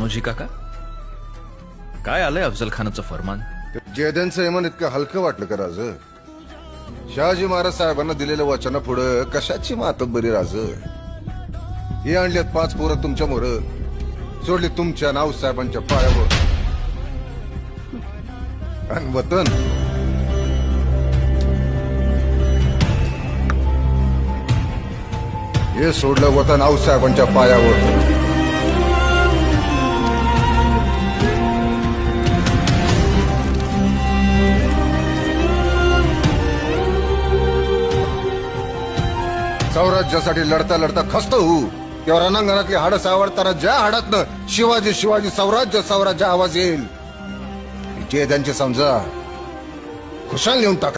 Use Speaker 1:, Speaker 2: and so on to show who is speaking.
Speaker 1: कान्होजी काका, काय आलंय अफजल खानाचं फरमान?
Speaker 2: जयदेनचं यमन इतकं हलकं वाटलं का राज? शहाजी महाराज साहेबांना दिलेल्या वचना पुढे कशाची मातब्बरी राज? हे आणल्यात 5 पोरं तुमच्या मोर, सोडली तुमच्या नाव साहेबांच्या पायावर. आणि वतन हे सोडलं वतन आऊसाहेबांच्या पायावर. स्वराज्यासाठी लढता लढता खस्त होऊ तेव्हा रणांगणातली हाडं सावरताना ज्या हाडातनं शिवाजी शिवाजी स्वराज्य स्वराज्य आवाज येईल, जे त्यांचे समजा खुशाल नेऊन टाका.